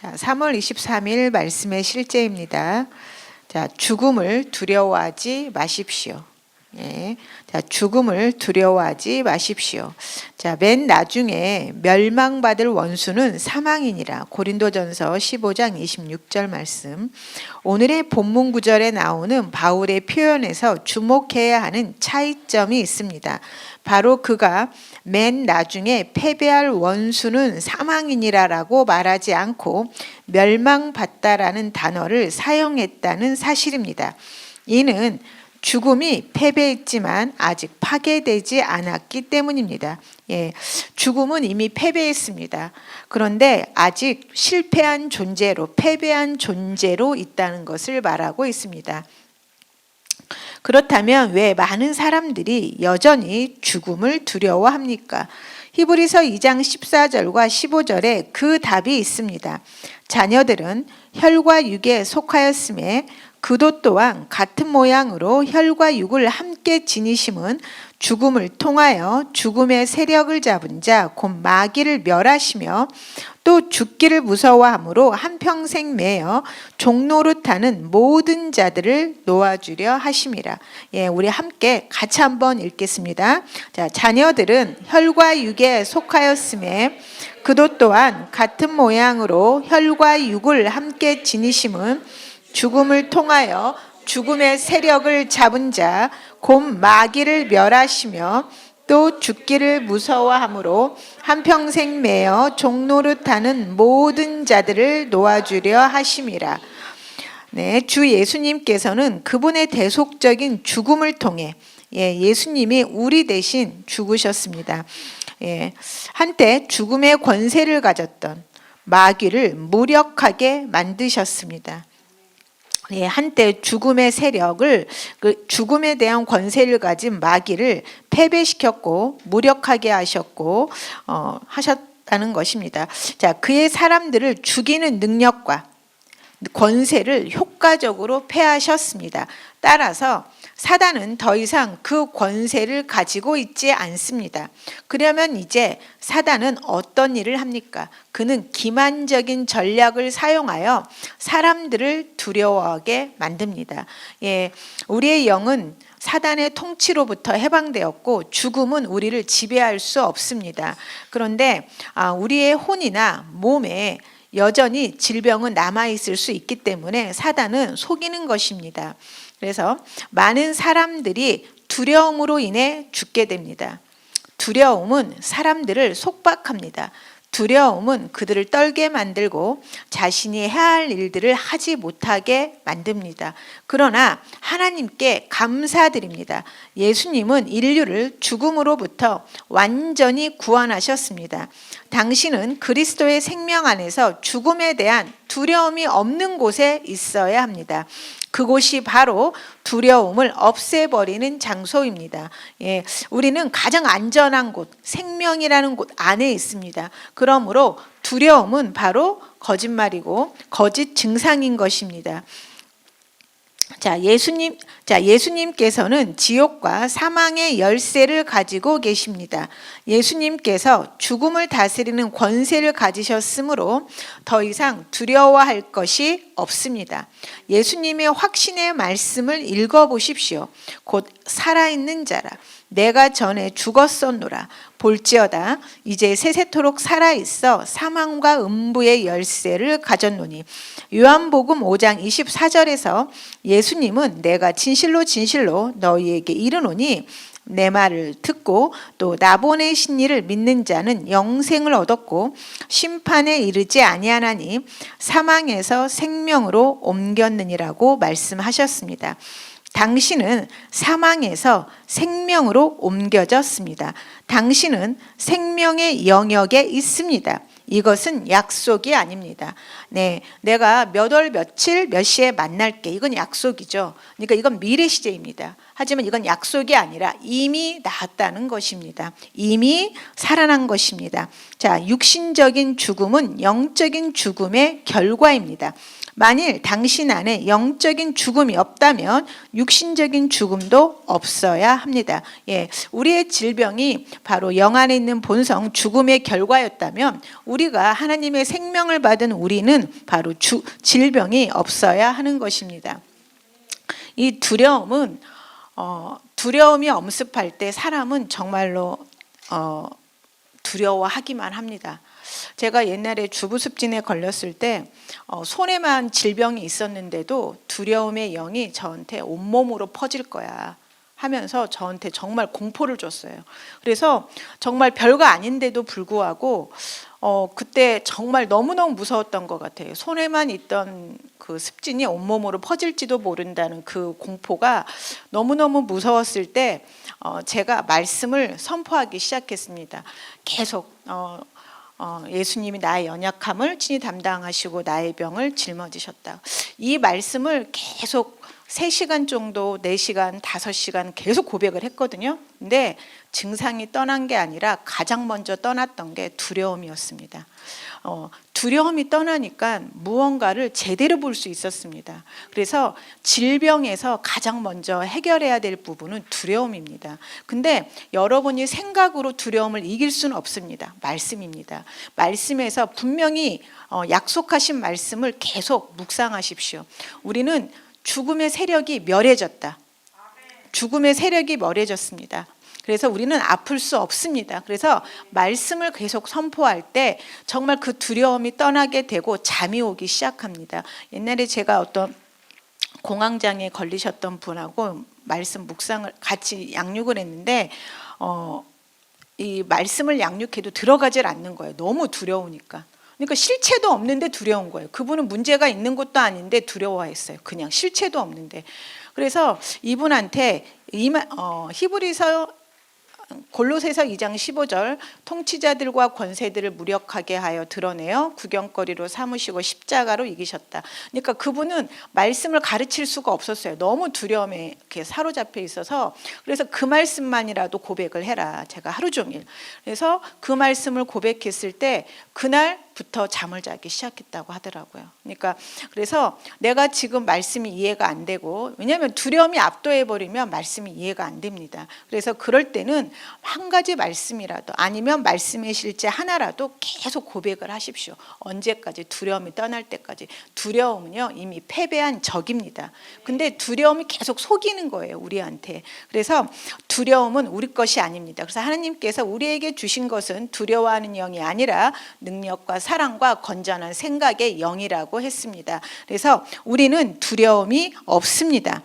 자, 3월 23일 말씀의 실제입니다. 자, 죽음을 두려워하지 마십시오. 예. 자, 죽음을 두려워하지 마십시오. 자, 맨 나중에 멸망받을 원수는 사망이니라. 고린도전서 15장 26절 말씀. 오늘의 본문 구절에 나오는 바울의 표현에서 주목해야 하는 차이점이 있습니다. 바로 그가 맨 나중에 패배할 원수는 사망이니라라고 말하지 않고 멸망받다라는 단어를 사용했다는 사실입니다. 이는 죽음이 패배했지만 아직 파괴되지 않았기 때문입니다. 예, 죽음은 이미 패배했습니다. 그런데 아직 실패한 존재로, 패배한 존재로 있다는 것을 말하고 있습니다. 그렇다면 왜 많은 사람들이 여전히 죽음을 두려워합니까? 히브리서 2장 14절과 15절에 그 답이 있습니다. 자녀들은 혈과 육에 속하였음에 그도 또한 같은 모양으로 혈과 육을 함께 지니심은 죽음을 통하여 죽음의 세력을 잡은 자 곧 마귀를 멸하시며 또 죽기를 무서워함으로 한평생 매여 종노릇하는 모든 자들을 놓아주려 하심이라. 예, 우리 함께 같이 한번 읽겠습니다. 자, 자녀들은 혈과 육에 속하였음에 그도 또한 같은 모양으로 혈과 육을 함께 지니심은 죽음을 통하여 죽음의 세력을 잡은 자 곧 마귀를 멸하시며 또 죽기를 무서워함으로 한평생 매여 종노릇하는 모든 자들을 놓아주려 하심이라. 네, 주 예수님께서는 그분의 대속적인 죽음을 통해 예수님이 우리 대신 죽으셨습니다. 한때 죽음의 권세를 가졌던 마귀를 무력하게 만드셨습니다. 한때 죽음의 세력을, 죽음에 대한 권세를 가진 마귀를 패배시켰고 무력하게 하셨고 하셨다는 것입니다. 자, 그의 사람들을 죽이는 능력과 권세를 효과적으로 패하셨습니다. 따라서 사단은 더 이상 그 권세를 가지고 있지 않습니다. 그러면 이제 사단은 어떤 일을 합니까? 그는 기만적인 전략을 사용하여 사람들을 두려워하게 만듭니다. 우리의 영은 사단의 통치로부터 해방되었고 죽음은 우리를 지배할 수 없습니다. 그런데 우리의 혼이나 몸에 여전히 질병은 남아있을 수 있기 때문에 사단은 속이는 것입니다. 그래서 많은 사람들이 두려움으로 인해 죽게 됩니다. 두려움은 사람들을 속박합니다. 두려움은 그들을 떨게 만들고 자신이 해야 할 일들을 하지 못하게 만듭니다. 그러나 하나님께 감사드립니다. 예수님은 인류를 죽음으로부터 완전히 구원하셨습니다. 당신은 그리스도의 생명 안에서 죽음에 대한 두려움이 없는 곳에 있어야 합니다. 그곳이 바로 두려움을 없애버리는 장소입니다. 우리는 가장 안전한 곳, 생명이라는 곳 안에 있습니다. 그러므로 두려움은 바로 거짓말이고 거짓 증상인 것입니다. 예수님께서는 지옥과 사망의 열쇠를 가지고 계십니다. 예수님께서 죽음을 다스리는 권세를 가지셨으므로 더 이상 두려워할 것이 없습니다. 예수님의 확신의 말씀을 읽어보십시오. 곧 살아있는 자라 내가 전에 죽었었노라 볼지어다 이제 세세토록 살아있어 사망과 음부의 열쇠를 가졌노니. 요한복음 5장 24절에서 예수님은 내가 진실로 진실로 너희에게 이르노니 내 말을 듣고 또 나 보내신 이를 믿는 자는 영생을 얻었고 심판에 이르지 아니하나니 사망에서 생명으로 옮겼느니라고 말씀하셨습니다. 당신은 사망에서 생명으로 옮겨졌습니다. 당신은 생명의 영역에 있습니다. 이것은 약속이 아닙니다. 내가 몇 월 며칠 몇 시에 만날게. 이건 약속이죠. 그러니까 이건 미래 시제입니다. 하지만 이건 약속이 아니라 이미 나았다는 것입니다. 이미 살아난 것입니다. 자, 육신적인 죽음은 영적인 죽음의 결과입니다. 만일 당신 안에 영적인 죽음이 없다면 육신적인 죽음도 없어야 합니다. 예, 우리의 질병이 바로 영 안에 있는 본성 죽음의 결과였다면 우리가 하나님의 생명을 받은 우리는 바로 질병이 없어야 하는 것입니다. 이 두려움은 두려움이 엄습할 때 사람은 정말로 두려워하기만 합니다. 제가 옛날에 주부습진에 걸렸을 때 손에만 질병이 있었는데도 두려움의 영이 저한테 온몸으로 퍼질 거야 하면서 저한테 정말 공포를 줬어요. 그래서 정말 별거 아닌데도 불구하고 그때 정말 너무너무 무서웠던 것 같아요. 손에만 있던 그 습진이 온몸으로 퍼질지도 모른다는 그 공포가 너무너무 무서웠을 때 제가 말씀을 선포하기 시작했습니다. 계속 예수님이 나의 연약함을 친히 담당하시고 나의 병을 짊어지셨다. 이 말씀을 계속 3시간 정도, 4시간, 5시간 계속 고백을 했거든요. 근데 증상이 떠난 게 아니라 가장 먼저 떠났던 게 두려움이었습니다. 두려움이 떠나니까 무언가를 제대로 볼 수 있었습니다. 그래서 질병에서 가장 먼저 해결해야 될 부분은 두려움입니다. 근데 여러분이 생각으로 두려움을 이길 수는 없습니다. 말씀입니다. 말씀에서 분명히 약속하신 말씀을 계속 묵상하십시오. 우리는 죽음의 세력이 멸해졌다. 죽음의 세력이 멸해졌습니다. 그래서 우리는 아플 수 없습니다. 그래서 말씀을 계속 선포할 때 정말 그 두려움이 떠나게 되고 잠이 오기 시작합니다. 옛날에 제가 어떤 공황장애에 걸리셨던 분하고 말씀 묵상을 같이 양육을 했는데 이 말씀을 양육해도 들어가질 않는 거예요. 너무 두려우니까. 그러니까 실체도 없는데 두려운 거예요. 그분은 문제가 있는 것도 아닌데 두려워했어요. 그냥 실체도 없는데. 그래서 이분한테 히브리서 골로새서 2장 15절 통치자들과 권세들을 무력하게 하여 드러내어 구경거리로 삼으시고 십자가로 이기셨다. 그러니까 그분은 말씀을 가르칠 수가 없었어요. 너무 두려움에 이렇게 사로잡혀 있어서. 그래서 그 말씀만이라도 고백을 해라. 제가 하루 종일. 그래서 그 말씀을 고백했을 때 그날부터 잠을 자기 시작했다고 하더라고요. 그러니까 그래서 내가 지금 말씀이 이해가 안 되고, 왜냐하면 두려움이 압도해버리면 말씀이 이해가 안 됩니다. 그래서 그럴 때는 한 가지 말씀이라도 아니면 말씀의 실제 하나라도 계속 고백을 하십시오. 언제까지? 두려움이 떠날 때까지. 두려움은요 이미 패배한 적입니다. 근데 두려움이 계속 속이는 거예요, 우리한테. 그래서 두려움은 우리 것이 아닙니다. 그래서 하나님께서 우리에게 주신 것은 두려워하는 영이 아니라 능력과 사랑과 건전한 생각의 영이라고 했습니다. 그래서 우리는 두려움이 없습니다.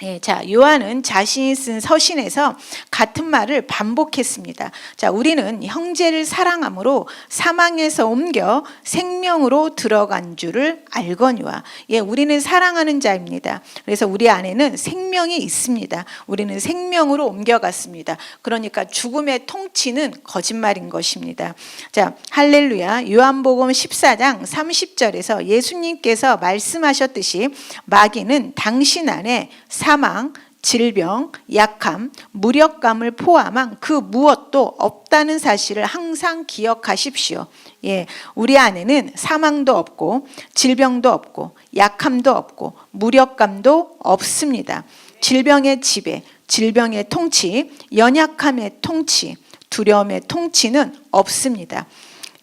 예, 자, 요한은 자신이 쓴 서신에서 같은 말을 반복했습니다. 자, 우리는 형제를 사랑함으로 사망에서 옮겨 생명으로 들어간 줄을 알거니와. 예, 우리는 사랑하는 자입니다. 그래서 우리 안에는 생명이 있습니다. 우리는 생명으로 옮겨갔습니다. 그러니까 죽음의 통치는 거짓말인 것입니다. 자, 할렐루야. 요한복음 14장 30절에서 예수님께서 말씀하셨듯이 마귀는 당신 안에 사망, 질병, 약함, 무력감을 포함한 그 무엇도 없다는 사실을 항상 기억하십시오. 예, 우리 안에는 사망도 없고 질병도 없고 약함도 없고 무력감도 없습니다. 질병의 지배, 질병의 통치, 연약함의 통치, 두려움의 통치는 없습니다.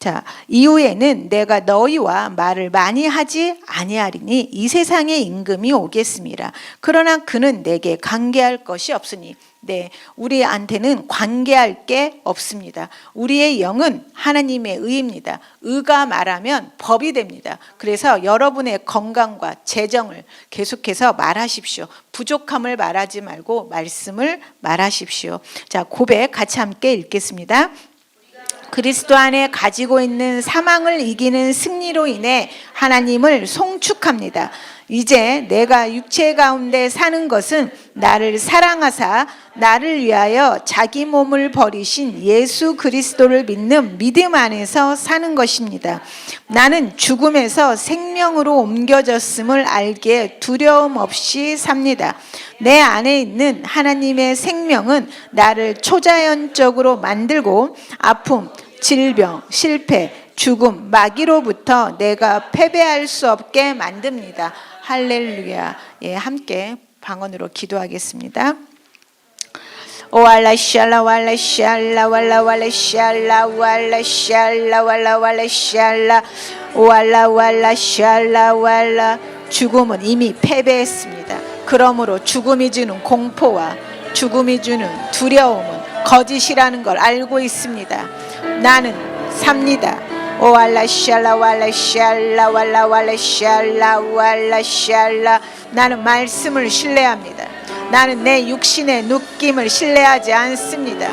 자, 이후에는 내가 너희와 말을 많이 하지 아니하리니 이 세상의 임금이 오겠습니다. 그러나 그는 내게 관계할 것이 없으니. 네, 우리한테는 관계할 게 없습니다. 우리의 영은 하나님의 의입니다. 의가 말하면 법이 됩니다. 그래서 여러분의 건강과 재정을 계속해서 말하십시오. 부족함을 말하지 말고 말씀을 말하십시오. 자, 고백 같이 함께 읽겠습니다. 그리스도 안에 가지고 있는 사망을 이기는 승리로 인해 하나님을 송축합니다. 이제 내가 육체 가운데 사는 것은 나를 사랑하사 나를 위하여 자기 몸을 버리신 예수 그리스도를 믿는 믿음 안에서 사는 것입니다. 나는 죽음에서 생명으로 옮겨졌음을 알기에 두려움 없이 삽니다. 내 안에 있는 하나님의 생명은 나를 초자연적으로 만들고 아픔, 질병, 실패, 죽음, 마귀로부터 내가 패배할 수 없게 만듭니다. 할렐루야. 예, 함께 방언으로 기도하겠습니다. 왈라 샬라 왈라 샬라 왈라 왈라 샬라 왈라 샬라 왈라 왈라 샬라 왈라 왈라 샬라 왈라. 죽음은 이미 패배했습니다. 그러므로 죽음이 주는 공포와 죽음이 주는 두려움은 거짓이라는 걸 알고 있습니다. 나는 삽니다. 왈라 샬라 왈라 샬라 왈라 왈라 샬라 왈라 샬라. 나는 말씀을 신뢰합니다. 나는 내 육신의 느낌을 신뢰하지 않습니다.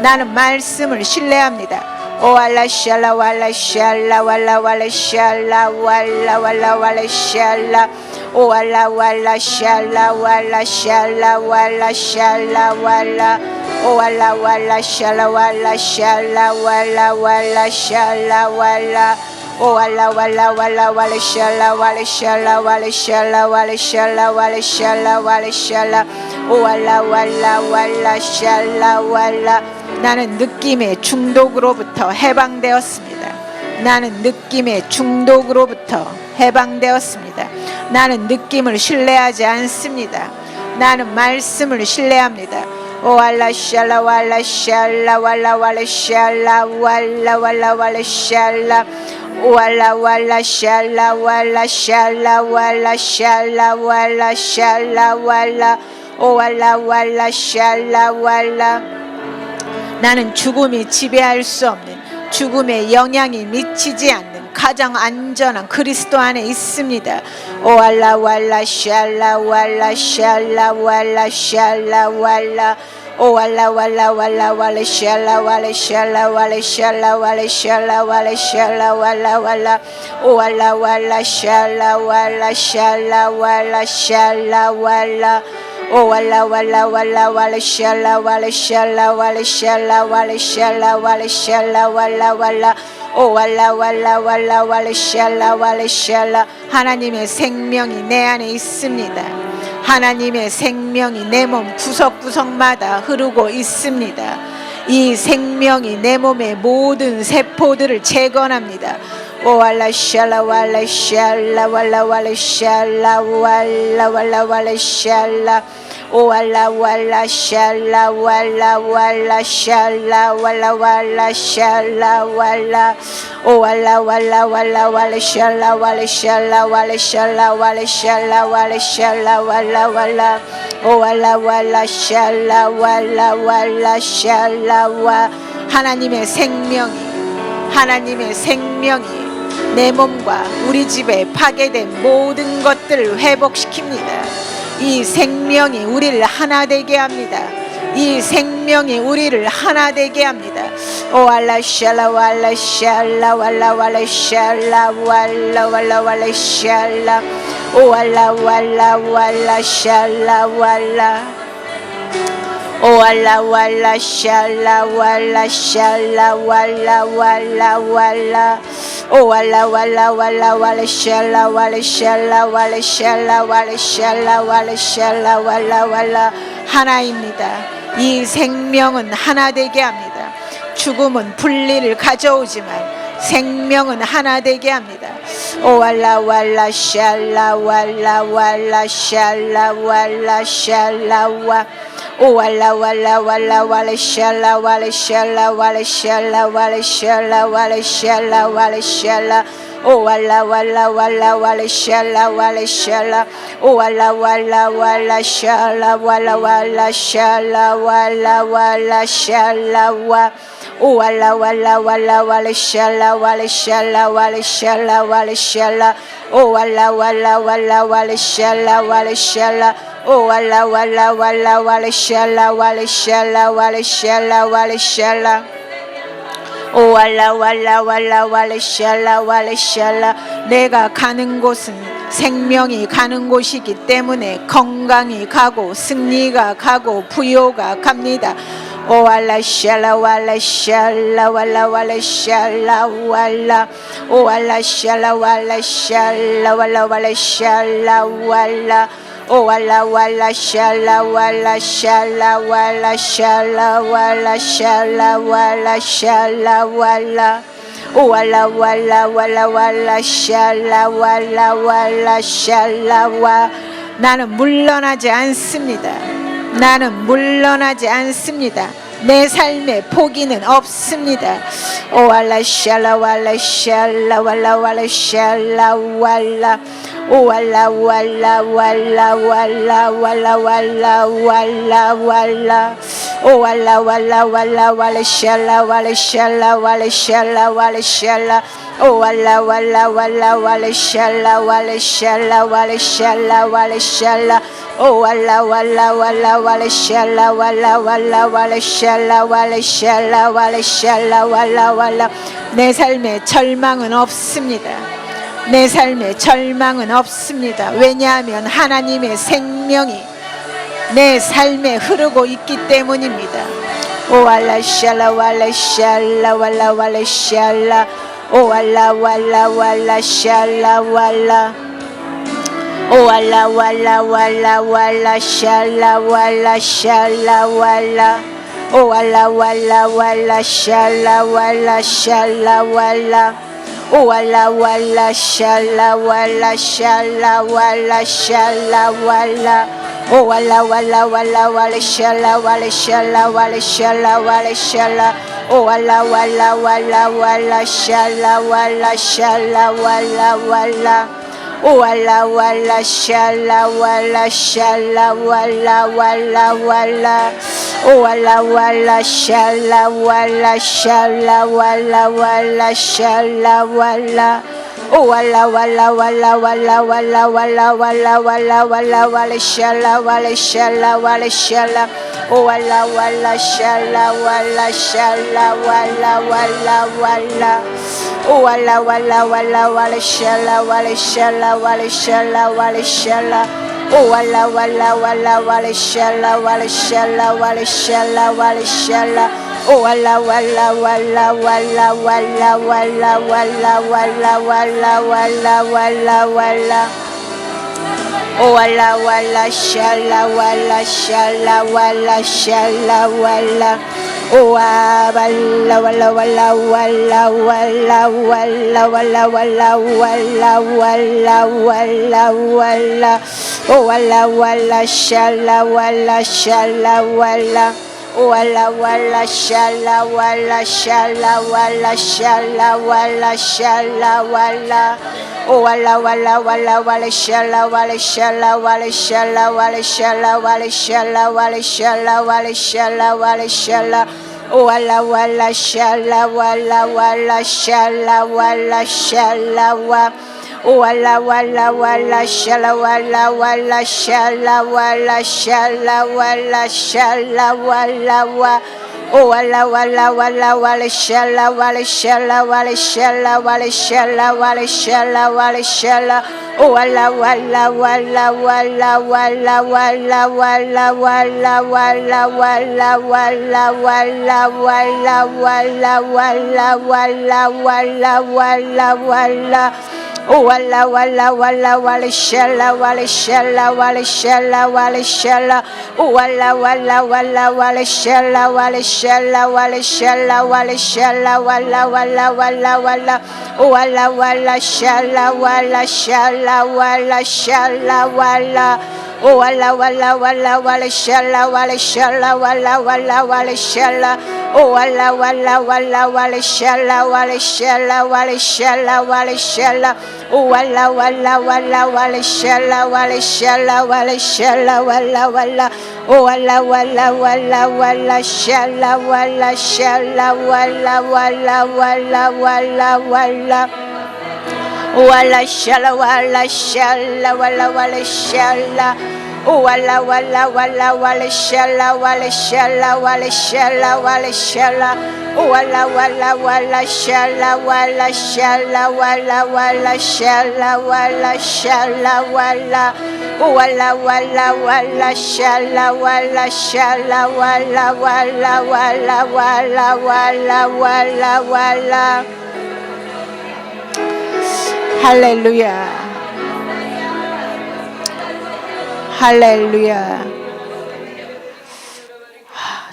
나는 말씀을 신뢰합니다. 왈라 샬라 왈라 샬라 왈라 왈라 샬라 왈라 왈라 왈라 샬라 왈라 왈라 샬라 왈라 샬라 왈라 샬라 왈라 왈라 왈라 샬라 왈라 샬라 왈라 왈라 샬라 왈라 왈라 왈라 왈라 왈라 샬라 왈라 샬라 왈라 샬라 왈라 샬라 왈라 샬라 왈라 샬라 왈라 왈라 왈라 샬라 왈라. 나는 느낌의 중독으로부터 해방되었습니다. 나는 느낌의 중독으로부터 해방되었습니다. 나는 느낌을 신뢰하지 않습니다. 나는 말씀을 신뢰합니다. 왈라 샬라 왈라 샬라 왈라 왈라 샬라 왈라 왈라 왈라 샬라 왈라 왈라 샬라 왈라 샬라 왈라 샬라 왈라 샬라 왈라 왈라 왈라 샬라 왈라. 나는 죽음이 지배할 수 없는, 죽음의 영향이 미치지 않는 가장 안전한 그리스도 안에 있습니다. 왈라 왈라 샬라 왈라 샬라 왈라 샬라 왈라 왈라 왈라 왈라 왈라 샬라 왈라 샬라 왈라 샬라 왈라 샬라 왈라 샬라 왈라 왈라 왈라 왈라 샬라 왈라 샬라 왈라 샬라 왈라 왈라 왈라 왈라 왈라 샬라 왈라 샬라 왈라 샬라 왈라 샬라 왈라 샬라 왈라 왈라 왈라 왈라 왈라 왈라 샬라 왈라 샬라. 하나님의 생명이 내 안에 있습니다. 하나님의 생명이 내 몸 구석구석마다 흐르고 있습니다. 이 생명이 내 몸의 모든 세포들을 재건합니다. 왈라 샬라 왈라 샬라 왈라 왈라 샬라 왈라 왈라 왈라 샬라 왈라 왈라 샬라 왈라 왈라 샬라 왈라 왈라 샬라 왈라 왈라 왈라 왈라 왈라 샬라 왈라 샬라 왈라 샬라 왈라 샬라 왈라 샬라 왈라 왈라 왈라 왈라 샬라 왈라 왈라 샬라 와. 하나님의 생명이 내 몸과 우리 집에 파괴된 모든 것들을 회복시킵니다. 이 생명이 우리를 하나 되게 합니다. 이 생명이 우리를 하나 되게 합니다. 왈라 샬라 왈라 샬라 왈라 왈라 샬라 왈라 왈라 왈라 샬라 왈라 왈라 왈라 샬라 왈라 왈라 왈라 샬라 왈라 샬라 왈라 왈라 왈라 왈라 왈라 왈라 왈라 샬라 왈라 샬라 왈라 샬라 왈라 샬라 왈라 샬라 왈라 왈라. 하나입니다. 이 생명은 하나 되게 합니다. 죽음은 분리를 가져오지만 생명은 하나 되게 합니다. 왈라 왈라 샬라 왈라 왈라 샬라 왈라 샬라 와 왈라 왈라 왈라 왈라 샬라 왈라 샬라 왈라 샬라 왈라 샬라 왈라 샬라 왈라 샬라 왈라 왈라 왈라 왈라 샬라 왈라 샬라 왈라 왈라 왈라 샬라 왈라 왈라 샬라 왈라 왈라 샬라 와 왈라 왈라 왈라 왈라 샬라 왈라 샬라 왈라 샬라 왈라 샬라 왈라 왈라 왈라 왈라 샬라 왈라 샬라 왈라 왈라 왈라 왈라 샬라 왈라 샬라 왈라 샬라 왈라 샬라 왈라 왈라 왈라 왈라 샬라 왈라 샬라. 내가 가는 곳은 생명이 가는 곳이기 때문에 건강이 가고 승리가 가고 부요가 갑니다. 오알라 샬라 왈라 샬라 왈라 왈라 샬라 왈라 오알라 샬라 왈라 샬라 왈라 왈라 샬라 왈라 오알라 왈라 샬라 왈라 샬라 왈라 샬라 왈라 샬라 왈라 샬라 왈라 오알라 왈라 왈라 왈라 샬라 왈라 왈라 샬라 와 나는 물러나지 않습니다. 나는 물러나지 않습니다. 내 삶에 포기는 없습니다. 오알라 샬라 왈라 샬라 왈라 왈라 샬라 왈라 오알라 왈라 왈라 왈라 왈라 왈라 왈라 왈라 오알라 왈라 왈라 왈라 샬라 왈라 샬라 왈라 샬라 왈라 샬라 오알라 왈라 왈라 왈라 샬라 왈라 샬라 왈라 샬라 왈라 샬라 오알라 왈라 왈라 왈라 샬라 왈라 왈라 왈라 샬라 왈라 샬라 왈라 샬라 왈라 왈라 내 삶에 절망은 없습니다. 내 삶에 절망은 없습니다. 왜냐하면 하나님의 생명이 내 삶에 흐르고 있기 때문입니다. 오알라 샬라 왈라 샬라 왈라 왈라 샬라 오알라 왈라 왈라 샬라 왈라 오알라 왈라 왈라 왈라 샬라 왈라 샬라 왈라 오알라 왈라 왈라 샬라 왈라 샬라 왈라 오알라 왈라 샬라 왈라 샬라 왈라 샬라 왈라 오알라 왈라 왈라 왈라 샬라 왈라 샬라 왈라 샬라 왈라 샬라 오알라 왈라 왈라 왈라 샬라 왈라 샬라 왈라 왈라 오알라 왈라 샬라 왈라 샬라 왈라 왈라 왈라 오알라 왈라 샬라 왈라 샬라 왈라 왈라 샬라 왈라 오알라 왈라 왈라 왈라 왈라 왈라 왈라 왈라 왈라 왈라 샬라 왈라 샬라 왈라 샬라 오알라 왈라 샬라 왈라 샬라 왈라 왈라 왈라 오알라 왈라 왈라 왈라 샬라 왈라 샬라 왈라 샬라 왈라 샬라 오알라 왈라 왈라 왈라 샬라 왈라 샬라 왈라 샬라 왈라 샬라 오알라 왈라 왈라 왈라 왈라 왈라 왈라 왈라 왈라 왈라 왈라 왈라 오알라 왈라 샬라 왈라 샬라 왈라 샬라 왈라 오아 발라 왈라 왈라 왈라 왈라 왈라 왈라 왈라 왈라 왈라 왈라 왈라 오알라 왈라 샬라 왈라 샬라 왈라 오알라 왈라 샬라 왈라 샬라 왈라 샬라 왈라 샬라 왈라 오알라 왈라 왈라 왈라 샬라 왈라 샬라 왈라 샬라 왈라 샬라 왈라 샬라 왈라 샬라 왈라 샬라 왈라 샬라 오알라 왈라 샬라 왈라 왈라 샬라 왈라 샬라 와 오알라 왈라 왈라 샬라 왈라 왈라 샬라 왈라 샬라 왈라 샬라 왈라 와 오알라 왈라 왈라 왈라 샬라 왈라 샬라 왈라 샬라 왈라 샬라 왈라 샬라 왈라 샬라 오알라 왈라 왈라 왈라 왈라 왈라 왈라 왈라 왈라 왈라 왈라 왈라 왈라 왈라 왈라 왈라 왈라 왈라 왈라 오알라 왈라 왈라 왈라 샬라 왈라 샬라 왈라 샬라 왈라 샬라 오알라 왈라 왈라 왈라 샬라 왈라 샬라 왈라 샬라 왈라 샬라 왈라 왈라 왈라 왈라 오알라 왈라 샬라 왈라 샬라 왈라 샬라 왈라 오알라 왈라 왈라 왈라 샬라 왈라 샬라 왈라 왈라 왈라 샬라 오알라 왈라 왈라 왈라 샬라 왈라 샬라 왈라 샬라 왈라 샬라 오알라 왈라 왈라 왈라 샬라 왈라 샬라 왈라 샬라 왈라 왈라 오알라 왈라 왈라 왈라 샬라 왈라 샬라 왈라 왈라 왈라 왈라 왈라 왈라 샬라 왈라 샬라 왈라 왈라 샬라 walla walla walla walla shalla walla shalla walla shalla walla shalla walla walla walla shalla walla shalla walla walla shalla walla shalla walla walla walla walla shalla walla shalla walla walla walla walla walla walla walla. 할렐루야. 할렐루야.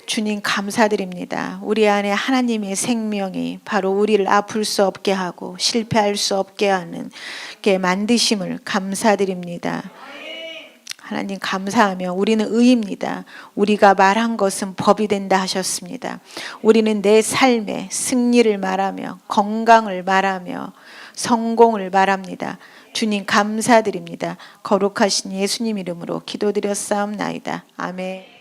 주님 감사드립니다. 우리 안에 하나님의 생명이 바로 우리를 아플 수 없게 하고 실패할 수 없게 하는 게 만드심을 감사드립니다. 하나님 감사하며 우리는 의입니다. 우리가 말한 것은 법이 된다 하셨습니다. 우리는 내 삶의 승리를 말하며 건강을 말하며 성공을 말합니다. 주님 감사드립니다. 거룩하신 예수님 이름으로 기도드렸사옵나이다. 아멘.